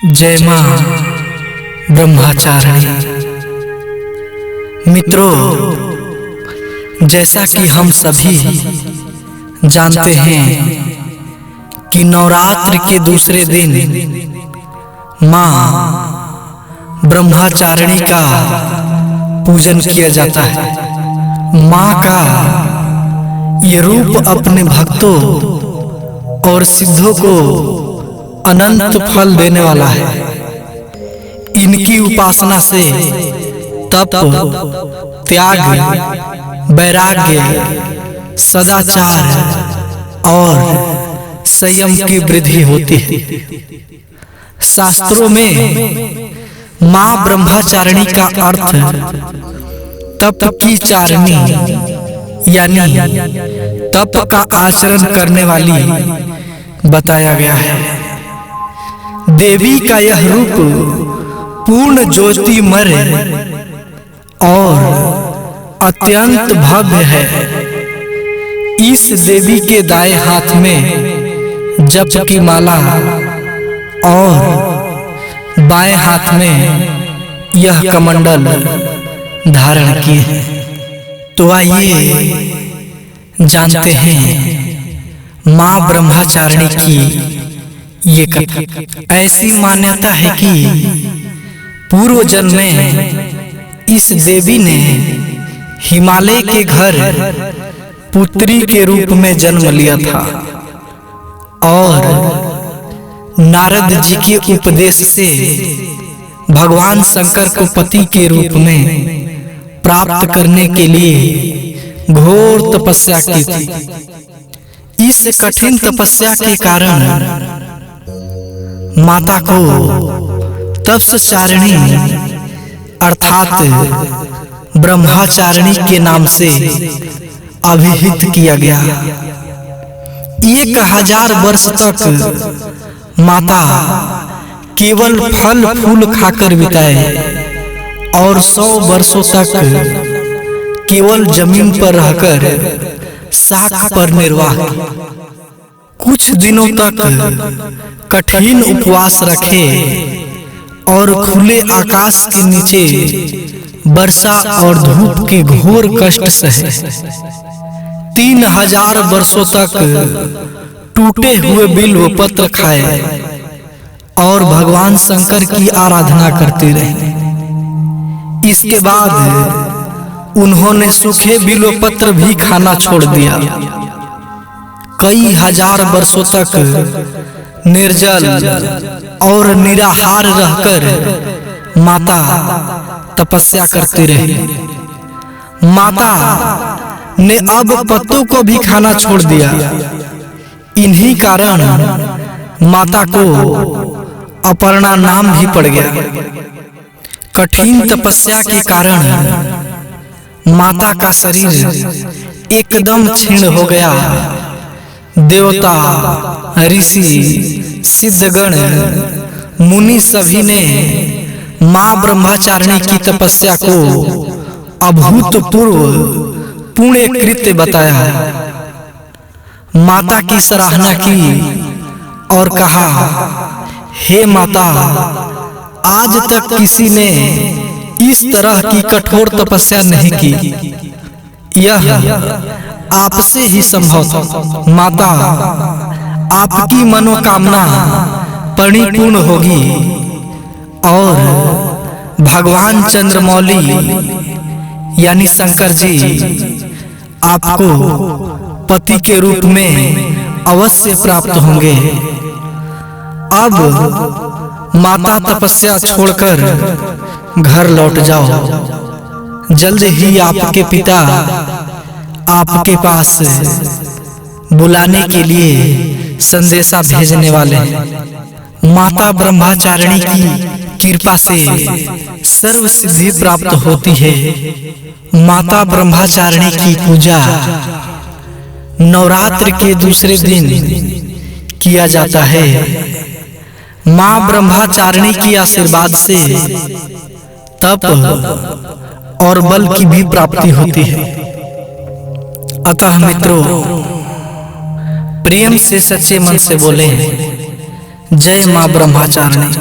जय मां ब्रह्मचारिणी। मित्रों, जैसा कि हम सभी जानते हैं कि नवरात्र के दूसरे दिन मां ब्रह्मचारिणी का पूजन किया जाता है। मां का ये रूप अपने भक्तों और सिद्धों को अनंत फल देने वाला है। इनकी उपासना से तप, त्याग, वैराग्य, सदाचार और संयम की वृद्धि होती है। शास्त्रों में मां ब्रह्मचारिणी का अर्थ तप की चारिणी यानी तप का आचरण करने वाली बताया गया है। देवी का यह रूप पूर्ण ज्योतिमय और अत्यंत भव्य है। इस देवी के दाएं हाथ में जप की माला और बाएं हाथ में यह कमंडल धारण किए हैं। तो आइए जानते हैं मां ब्रह्मचारिणी की ये कथा। ऐसी मान्यता है कि पूर्व जन्म में इस देवी ने हिमालय के घर पुत्री के रूप में जन्म लिया था और नारद जी के उपदेश से भगवान शंकर को पति के रूप में प्राप्त करने के लिए घोर तपस्या की थी। इस कठिन तपस्या के कारण माता को तपस्चारिणी अर्थात ब्रह्मचारिणी के नाम से अभिहित किया गया। 1000 वर्ष तक माता केवल फल फूल खाकर बिताए और 100 वर्षों तक केवल जमीन पर रहकर शाक पर निर्वाह। कुछ दिनों तक कठिन उपवास रखे और खुले आकाश के नीचे वर्षा और धूप के घोर कष्ट सहे। 3000 वर्षों तक टूटे हुए बिल्व पत्र खाए और भगवान शंकर की आराधना करते रहे। इसके बाद उन्होंने सूखे बिल्व पत्र भी खाना छोड़ दिया। कई हजार वर्षों तक निर्जल और निराहार रहकर माता तपस्या करती रही। माता ने अब पत्तों को भी खाना छोड़ दिया। इन्हीं कारण माता को अपर्णा नाम भी पड़ गया। कठिन तपस्या के कारण माता का शरीर एकदम क्षीण हो गया। देवता, ऋषि, सिद्धगण, मुनि सभी ने मां ब्रह्मचारिणी की तपस्या को अभूतपूर्व पुण्य कृत्य बताया। माता की सराहना की और कहा, हे माता, आज तक किसी ने इस तरह की कठोर तपस्या नहीं की। यह आपसे ही संभव था। माता, आपकी मनोकामना परिपूर्ण होगी और भगवान चंद्रमौली यानी शंकर जी आपको पति के रूप में अवश्य प्राप्त होंगे। अब माता तपस्या छोड़कर घर लौट जाओ। जल्द ही आपके पिता आपके पास बुलाने के लिए संदेशा भेजने वाले हैं। माता ब्रह्मचारिणी की कृपा से सर्व सिद्धि प्राप्त होती है। माता ब्रह्मचारिणी की पूजा नवरात्र के दूसरे दिन किया जाता है। मां ब्रह्मचारिणी की आशीर्वाद से तप और बल की भी प्राप्ति होती है। अतः मित्रों, प्रेम से सच्चे मन से बोले जय मां ब्रह्मचारिणी।